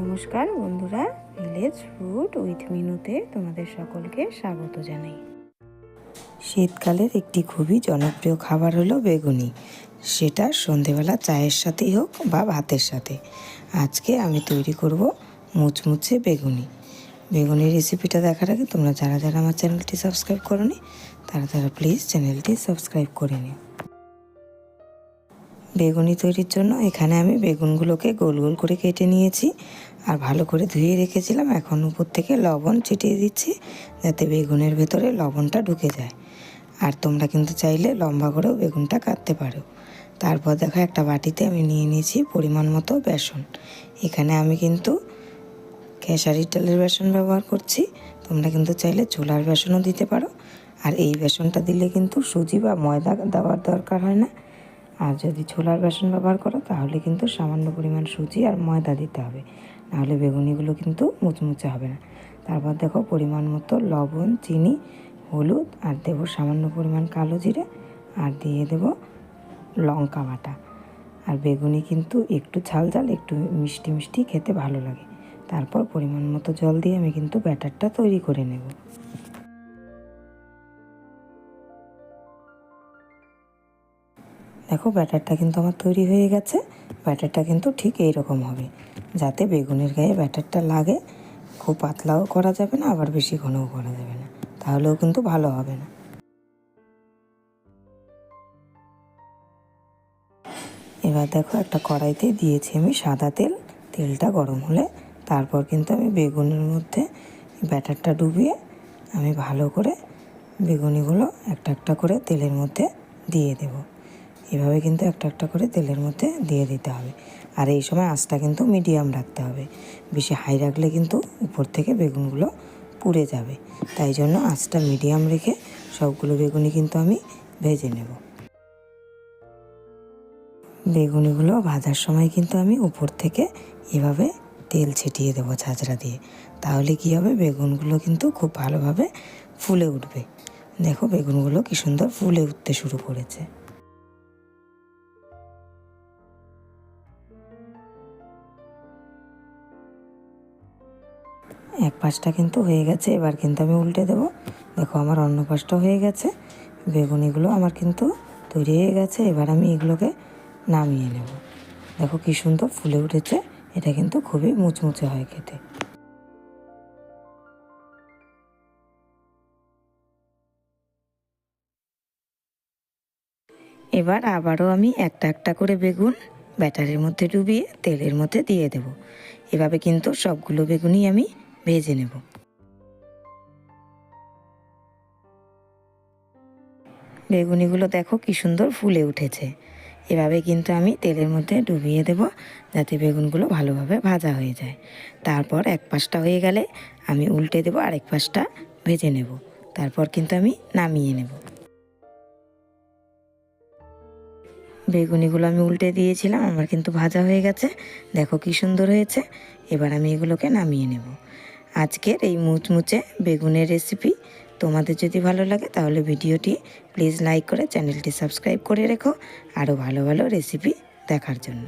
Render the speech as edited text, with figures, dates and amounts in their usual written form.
নমস্কার বন্ধুরা, village food with মিনুতে তোমাদের সকলকে স্বাগত জানাই। শীতকালের একটি খুবই জনপ্রিয় খাবার হলো বেগুনি। সেটা সন্ধেবেলা চায়ের সাথেই হোক বা ভাতের সাথে। আজকে আমি তৈরি করব মুচমুচে বেগুনি। বেগুনি রেসিপিটা দেখার আগে তোমরা যারা যারা আমার চ্যানেলটি সাবস্ক্রাইব করোনি তারা প্লিজ চ্যানেলটি সাবস্ক্রাইব করে নিও। বেগুনি তৈরির জন্য এখানে আমি বেগুনগুলোকে গোল গোল করে কেটে নিয়েছি আর ভালো করে ধুয়ে রেখেছিলাম। এখন উপর থেকে লবণ ছিটিয়ে দিচ্ছি যাতে বেগুনের ভেতরে লবণটা ঢুকে যায়। আর তোমরা কিন্তু চাইলে লম্বা করেও বেগুনটা কাটতে পারো। তারপর দেখো একটা বাটিতে আমি নিয়ে নিয়েছি পরিমাণ মতো বেসন। এখানে আমি কিন্তু খেসারির ডালের বেসন ব্যবহার করছি, তোমরা কিন্তু চাইলে ছোলার বেসনও দিতে পারো। আর এই বেসনটা দিলে কিন্তু সুজি বা ময়দা দেওয়ার দরকার হয় না। আর যদি ছোলার বেসন ব্যবহার করো তাহলে কিন্তু সামান্য পরিমাণ সুজি আর ময়দা দিতে হবে, নাহলে বেগুনিগুলো কিন্তু মুচমুচে হবে না। তারপর দেখো পরিমাণ মতো লবণ, চিনি, হলুদ আর দেবো সামান্য পরিমাণ কালো জিরে আর দিয়ে দেবো লঙ্কা বাটা। আর বেগুনি কিন্তু একটু ঝাল ঝাল একটু মিষ্টি মিষ্টি খেতে ভালো লাগে। তারপর পরিমাণ মতো জল দিয়ে আমি কিন্তু ব্যাটারটা তৈরি করে নেব। দেখো ব্যাটারটা কিন্তু আমার তৈরি হয়ে গেছে। ব্যাটারটা কিন্তু ঠিক এইরকম হবে, যাতে বেগুনের গায়ে ব্যাটারটা লাগে। খুব পাতলাও করা যাবে না, আবার বেশি ঘনও করা যাবে না, তাহলেও কিন্তু ভালো হবে না। এবার দেখো একটা কড়াইতে দিয়েছি আমি সাদা তেল। তেলটা গরম হলে তারপর কিন্তু আমি বেগুনের মধ্যে ব্যাটারটা ডুবিয়ে আমি ভালো করে বেগুনিগুলো একটা একটা করে তেলের মধ্যে দিয়ে দেব। এভাবে কিন্তু একটা একটা করে তেলের মধ্যে দিয়ে দিতে হবে। আর এই সময় আঁচটা কিন্তু মিডিয়াম রাখতে হবে, বেশি হাই রাখলে কিন্তু উপর থেকে বেগুনগুলো পুড়ে যাবে। তাই জন্য আঁচটা মিডিয়াম রেখে সবগুলো বেগুনি কিন্তু আমি ভেজে নেব। বেগুনিগুলো ভাজার সময় কিন্তু আমি উপর থেকে এভাবে তেল ছিটিয়ে দেবো ঝাঁঝরা দিয়ে, তাহলে কী হবে, বেগুনগুলো কিন্তু খুব ভালোভাবে ফুলে উঠবে। দেখো বেগুনগুলো কী সুন্দর ফুলে উঠতে শুরু করেছে। এক পাশটা কিন্তু হয়ে গেছে, এবার কিন্তু আমি উল্টে দেবো। দেখো আমার অন্য পাশটা হয়ে গেছে। বেগুনিগুলো আমার কিন্তু তৈরি হয়ে গেছে। এবার আমি এগুলোকে নামিয়ে নেব। দেখো কী সুন্দর ফুলে উঠেছে। এটা কিন্তু খুবই মুচমুচে হয় খেতে। এবার আবারও আমি একটা একটা করে বেগুন ব্যাটারের মধ্যে ডুবিয়ে তেলের মধ্যে দিয়ে দেব। এভাবে কিন্তু সবগুলো বেগুনই আমি ভেজে নেব। বেগুনিগুলো দেখো কী সুন্দর ফুলে উঠেছে। এভাবে কিন্তু আমি তেলের মধ্যে ডুবিয়ে দেব, যাতে বেগুনগুলো ভালোভাবে ভাজা হয়ে যায়। তারপর এক পাশটা হয়ে গেলে আমি উল্টে দেবো, আরেক পাশটা ভেজে নেব। তারপর কিন্তু আমি নামিয়ে নেব। বেগুনিগুলো আমি উল্টে দিয়েছিলাম, আমার কিন্তু ভাজা হয়ে গেছে। দেখো কী সুন্দর হয়েছে। এবার আমি এগুলোকে নামিয়ে নেব। আজকের এই মুচমুচে বেগুনের রেসিপি তোমাদের যদি ভালো লাগে তাহলে ভিডিওটি প্লিজ লাইক করে চ্যানেলটি সাবস্ক্রাইব করে রেখো আরও ভালো ভালো রেসিপি দেখার জন্য।